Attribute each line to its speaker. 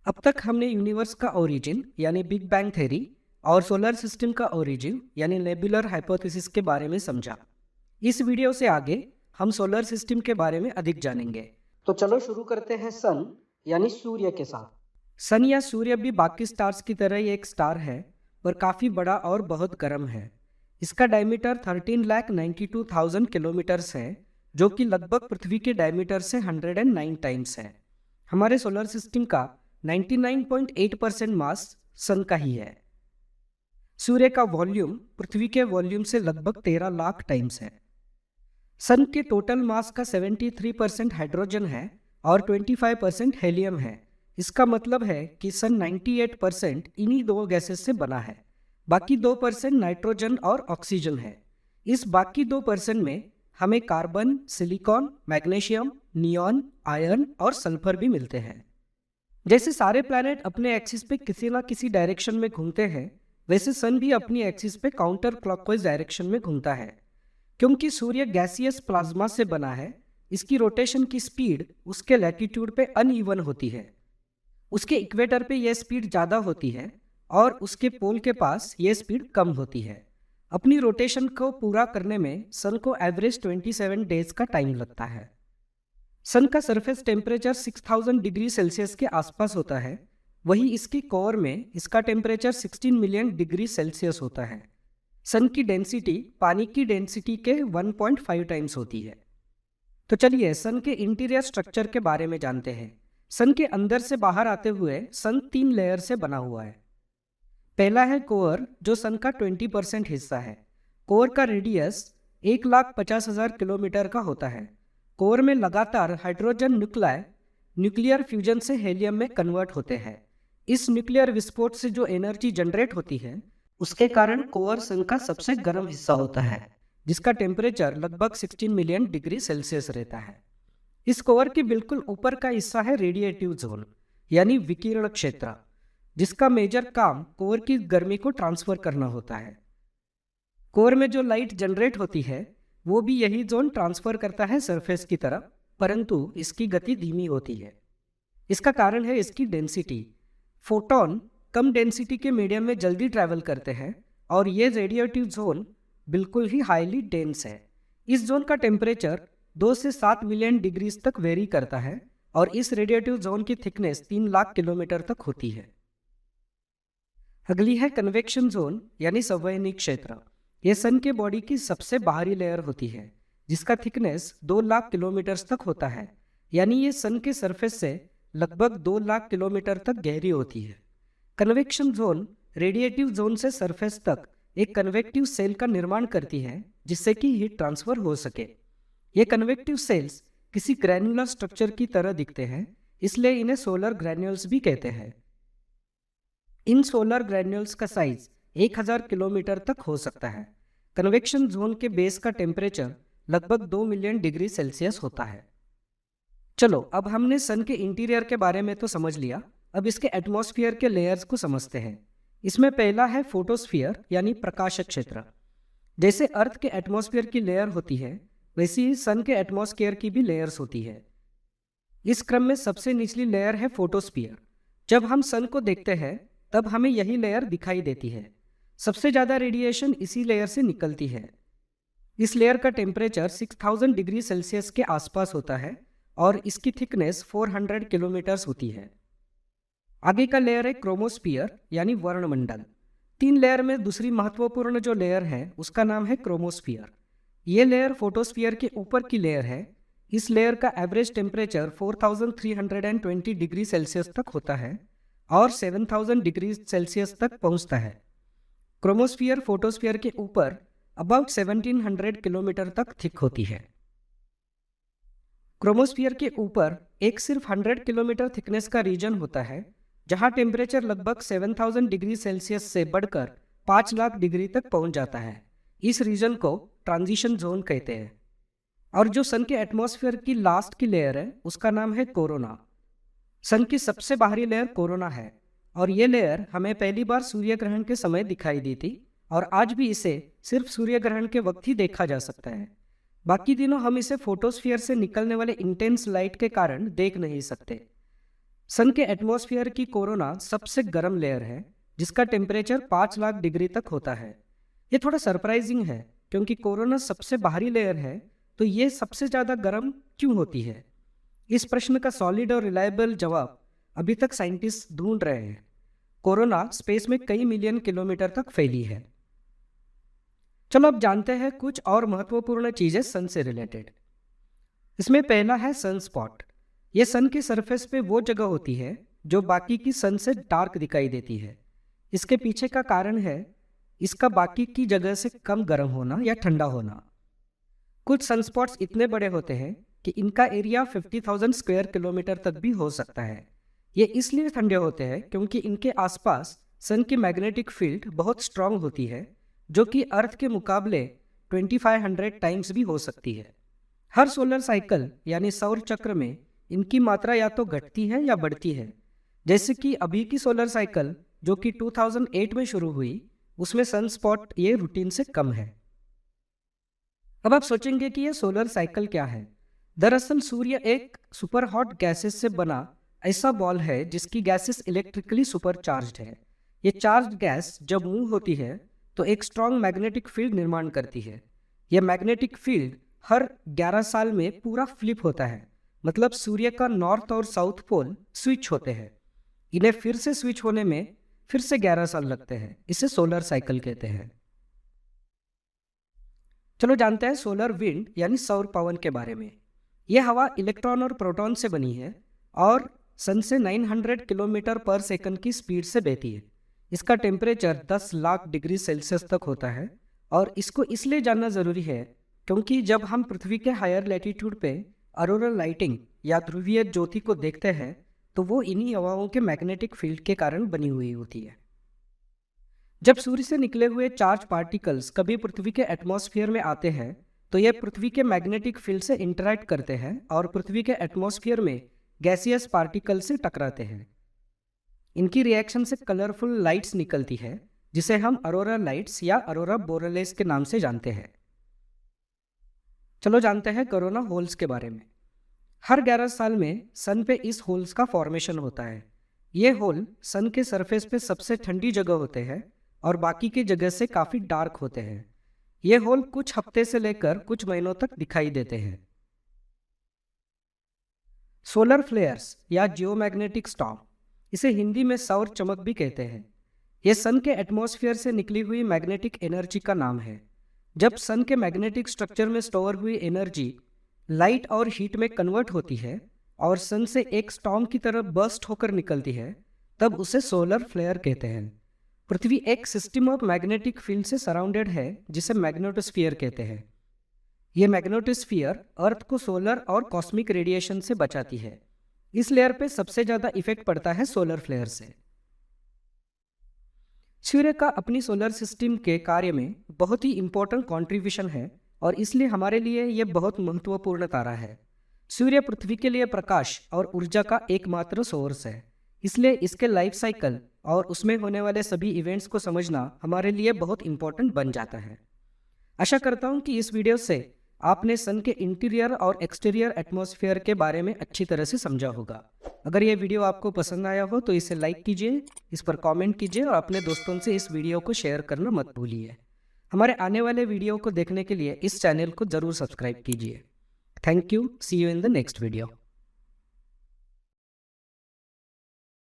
Speaker 1: अब तक हमने यूनिवर्स का ओरिजिन यानी बिग बैंग थ्योरी और सोलर सिस्टम का ओरिजिन यानी नेबुलर हाइपोथेसिस के बारे में समझा। इस वीडियो से आगे हम सोलर सिस्टम के बारे में अधिक जानेंगे। तो चलो शुरू करते हैं सन यानी सूर्य के साथ। सन या सूर्य भी बाकी स्टार्स की तरह ही एक स्टार है, पर काफ़ी बड़ा और बहुत गर्म है। इसका डायमीटर 13,92,000 किलोमीटर्स है, जो कि लगभग पृथ्वी के डायमीटर से 109 टाइम्स है। हमारे सोलर सिस्टम का 99.8% मास सन का ही है। सूर्य का वॉल्यूम पृथ्वी के वॉल्यूम से लगभग 13 लाख टाइम्स है। सन के टोटल मास का 73% हाइड्रोजन है और 25% हेलियम है। इसका मतलब है कि सन 98% इन्हीं दो गैसेस से बना है। बाकी 2% नाइट्रोजन और ऑक्सीजन है। इस बाकी 2% में हमें carbon, silicon, magnesium, neon, iron और सल्फर भी मिलते हैं। जैसे सारे प्लैनेट अपने एक्सिस पे किसी ना किसी डायरेक्शन में घूमते हैं, वैसे सन भी अपनी एक्सिस पे काउंटर क्लॉकवाइज डायरेक्शन में घूमता है। क्योंकि सूर्य गैसियस प्लाज्मा से बना है, इसकी रोटेशन की स्पीड उसके लैटिट्यूड पे अनइवन होती है। उसके इक्वेटर पे यह स्पीड ज़्यादा होती है और उसके पोल के पास यह स्पीड कम होती है। अपनी रोटेशन को पूरा करने में सन को एवरेज 27 डेज का टाइम लगता है। सन का सरफेस टेम्परेचर 6000 डिग्री सेल्सियस के आसपास होता है, वही इसकी कोर में इसका टेम्परेचर 16 मिलियन डिग्री सेल्सियस होता है। सन की डेंसिटी पानी की डेंसिटी के 1.5 टाइम्स होती है। तो चलिए सन के इंटीरियर स्ट्रक्चर के बारे में जानते हैं। सन के अंदर से बाहर आते हुए सन 3 लेयर से बना हुआ है। पहला है कोर, जो सन का 20% हिस्सा है। कोर का रेडियस 1,50,000 किलोमीटर का होता है। कोर में लगातार हाइड्रोजन न्यूक्लियर फ्यूजन से हेलियम में कन्वर्ट होते हैं। इस न्यूक्लियर विस्फोट से जो एनर्जी जनरेट होती है, उसके कारण कोर सन का सबसे गर्म हिस्सा होता है, जिसका टेम्परेचर लगभग 16 मिलियन डिग्री सेल्सियस रहता है। इस कोर के बिल्कुल ऊपर का हिस्सा है रेडिएटिव जोन यानी विकिरण क्षेत्र, जिसका मेजर काम कोर की गर्मी को ट्रांसफर करना होता है। कोर में जो लाइट जनरेट होती है, वो भी यही जोन ट्रांसफर करता है सरफेस की तरफ, परंतु इसकी गति धीमी होती है। इसका कारण है इसकी डेंसिटी। फोटॉन कम डेंसिटी के मीडियम में जल्दी ट्रैवल करते हैं और ये रेडिएटिव जोन बिल्कुल ही हाईली डेंस है। इस जोन का टेम्परेचर 2 से 7 मिलियन डिग्रीज तक वेरी करता है और इस रेडिएटिव जोन की थिकनेस 3 लाख किलोमीटर तक होती है। अगली है कन्वेक्शन जोन यानी संवहनी क्षेत्र। यह सन के बॉडी की सबसे बाहरी लेयर होती है, जिसका थिकनेस 2 लाख किलोमीटर तक होता है, यानी ये सन के सरफेस से लगभग 2 लाख किलोमीटर तक गहरी होती है। कन्वेक्शन जोन रेडिएटिव जोन से सरफेस तक एक कन्वेक्टिव सेल का निर्माण करती है, जिससे कि हीट ट्रांसफर हो सके। ये कन्वेक्टिव सेल्स किसी ग्रैन्युलर स्ट्रक्चर की तरह दिखते हैं, इसलिए इन्हें सोलर ग्रैन्यूल्स भी कहते हैं। इन सोलर ग्रैन्यूल्स का साइज 1000 किलोमीटर तक हो सकता है। कन्वेक्शन जोन के बेस का टेम्परेचर लगभग 2 मिलियन डिग्री सेल्सियस होता है। चलो अब हमने सन के इंटीरियर के बारे में तो समझ लिया, अब इसके एटमॉस्फेयर के लेयर्स को समझते हैं। इसमें पहला है फोटोस्फीयर यानी प्रकाशक क्षेत्र। जैसे अर्थ के एटमॉस्फेयर की लेयर होती है, वैसी ही सन के एटमॉस्फेयर की भी लेयर्स होती है। इस क्रम में सबसे निचली लेयर है फोटोस्फीयर। जब हम सन को देखते हैं तब हमें यही लेयर दिखाई देती है। सबसे ज़्यादा रेडिएशन इसी लेयर से निकलती है। इस लेयर का टेम्परेचर 6000 डिग्री सेल्सियस के आसपास होता है और इसकी थिकनेस 400 किलोमीटर्स होती है। आगे का लेयर है क्रोमोस्फीयर यानी वर्णमंडल। 3 लेयर में दूसरी महत्वपूर्ण जो लेयर है उसका नाम है क्रोमोस्फीयर। ये लेयर फोटोस्फीयर के ऊपर की लेयर है। इस लेयर का एवरेज टेम्परेचर 4320 डिग्री सेल्सियस तक होता है और 7000 डिग्री सेल्सियस तक पहुंचता है। क्रोमोस्फीयर फोटोस्फीयर के ऊपर अबाउट 1700 किलोमीटर तक थिक होती है। क्रोमोस्फीयर के ऊपर एक सिर्फ 100 किलोमीटर थिकनेस का रीजन होता है, जहां टेम्परेचर लगभग 7000 डिग्री सेल्सियस से बढ़कर 5 लाख डिग्री तक पहुंच जाता है। इस रीजन को ट्रांजिशन जोन कहते हैं। और जो सन के एटमॉस्फेयर की लास्ट की लेयर है उसका नाम है कोरोना। सन की सबसे बाहरी लेयर कोरोना है और ये लेयर हमें पहली बार सूर्य ग्रहण के समय दिखाई दी थी और आज भी इसे सिर्फ सूर्य ग्रहण के वक्त ही देखा जा सकता है। बाकी दिनों हम इसे फोटोस्फीयर से निकलने वाले इंटेंस लाइट के कारण देख नहीं सकते। सन के एटमॉस्फेयर की कोरोना सबसे गर्म लेयर है जिसका टेम्परेचर 5 लाख डिग्री तक होता है। ये थोड़ा सरप्राइजिंग है क्योंकि कोरोना सबसे बाहरी लेयर है, तो ये सबसे ज़्यादा गर्म क्यों होती है? इस प्रश्न का सॉलिड और रिलायबल जवाब अभी तक साइंटिस्ट ढूंढ रहे हैं। कोरोना स्पेस में कई मिलियन किलोमीटर तक फैली है। चलो अब जानते हैं कुछ और महत्वपूर्ण चीज़ें सन से रिलेटेड। इसमें पहला है सन स्पॉट। ये सन के सरफेस पे वो जगह होती है जो बाकी की सन से डार्क दिखाई देती है। इसके पीछे का कारण है इसका बाकी की जगह से कम गर्म होना या ठंडा होना। कुछ सनस्पॉट्स इतने बड़े होते हैं कि इनका एरिया 50,000 स्क्वायर किलोमीटर तक भी हो सकता है। ये इसलिए ठंडे होते हैं क्योंकि इनके आसपास सन की मैग्नेटिक फील्ड बहुत स्ट्रांग होती है, जो कि अर्थ के मुकाबले 2500 टाइम्स भी हो सकती है। हर सोलर साइकिल यानी सौर चक्र में इनकी मात्रा या तो घटती है या बढ़ती है। जैसे कि अभी की सोलर साइकिल जो कि 2008 में शुरू हुई, उसमें सन स्पॉट ये रूटीन से कम है। अब आप सोचेंगे कि ये सोलर साइकिल क्या है। दरअसल सूर्य एक सुपर हॉट गैसेस से बना ऐसा बॉल है जिसकी गैसेस इलेक्ट्रिकली सुपर चार्ज्ड है। ये चार्ज्ड गैस जब मूव होती है तो एक स्ट्रॉन्ग मैग्नेटिक फील्ड निर्माण करती है। यह मैग्नेटिक फील्ड हर 11 साल में पूरा फ्लिप होता है, मतलब सूर्य का नॉर्थ और साउथ पोल स्विच होते हैं। इन्हें फिर से स्विच होने में फिर से 11 साल लगते हैं। इसे सोलर साइकिल कहते हैं। चलो जानते हैं सोलर विंड यानी सौर पवन के बारे में। यह हवा इलेक्ट्रॉन और प्रोटॉन से बनी है और सन से 900 किलोमीटर पर सेकंड की स्पीड से बहती है। इसका टेम्परेचर 10 लाख डिग्री सेल्सियस तक होता है और इसको इसलिए जानना ज़रूरी है क्योंकि जब हम पृथ्वी के हायर लैटिट्यूड पे ऑरोरल लाइटिंग या ध्रुवीय ज्योति को देखते हैं तो वो इन्हीं हवाओं के मैग्नेटिक फील्ड के कारण बनी हुई होती है। जब सूर्य से निकले हुए चार्ज पार्टिकल्स कभी पृथ्वी के एटमॉस्फेयर में आते हैं तो ये पृथ्वी के मैग्नेटिक फील्ड से इंटरैक्ट करते हैं और पृथ्वी के एटमॉस्फेयर में गैसियस पार्टिकल से टकराते हैं। इनकी रिएक्शन से कलरफुल लाइट्स निकलती है जिसे हम अरोरा लाइट्स या अरोरा बोरेलिस के नाम से जानते हैं। चलो जानते हैं कोरोना होल्स के बारे में। हर 11 साल में सन पे इस होल्स का फॉर्मेशन होता है। ये होल सन के सरफेस पे सबसे ठंडी जगह होते हैं और बाकी की जगह से काफ़ी डार्क होते हैं। ये होल कुछ हफ्ते से लेकर कुछ महीनों तक दिखाई देते हैं। सोलर फ्लेयर्स या जियोमैग्नेटिक स्टॉर्म, इसे हिंदी में सौर चमक भी कहते हैं। यह सन के एटमॉस्फेयर से निकली हुई मैग्नेटिक एनर्जी का नाम है। जब सन के मैग्नेटिक स्ट्रक्चर में स्टोर हुई एनर्जी लाइट और हीट में कन्वर्ट होती है और सन से एक स्टॉर्म की तरह बर्स्ट होकर निकलती है, तब उसे सोलर फ्लेयर कहते हैं। पृथ्वी एक सिस्टम ऑफ मैग्नेटिक फील्ड से सराउंडेड है जिसे मैग्नेटोस्फीयर कहते हैं। यह मैग्नेटोस्फीयर अर्थ को सोलर और कॉस्मिक रेडिएशन से बचाती है। इस लेयर पे सबसे ज़्यादा इफेक्ट पड़ता है सोलर फ्लेयर से। सूर्य का अपनी सोलर सिस्टम के कार्य में बहुत ही इंपॉर्टेंट कंट्रीब्यूशन है और इसलिए हमारे लिए यह बहुत महत्वपूर्ण तारा है। सूर्य पृथ्वी के लिए प्रकाश और ऊर्जा का एकमात्र सोर्स है, इसलिए इसके लाइफ साइकिल और उसमें होने वाले सभी इवेंट्स को समझना हमारे लिए बहुत इंपॉर्टेंट बन जाता है। आशा करता हूँ कि इस वीडियो से आपने सन के इंटीरियर और एक्सटीरियर एटमॉस्फेयर के बारे में अच्छी तरह से समझा होगा। अगर ये वीडियो आपको पसंद आया हो तो इसे लाइक कीजिए, इस पर कमेंट कीजिए और अपने दोस्तों से इस वीडियो को शेयर करना मत भूलिए। हमारे आने वाले वीडियो को देखने के लिए इस चैनल को ज़रूर सब्सक्राइब कीजिए। Thank you. See you in the next video.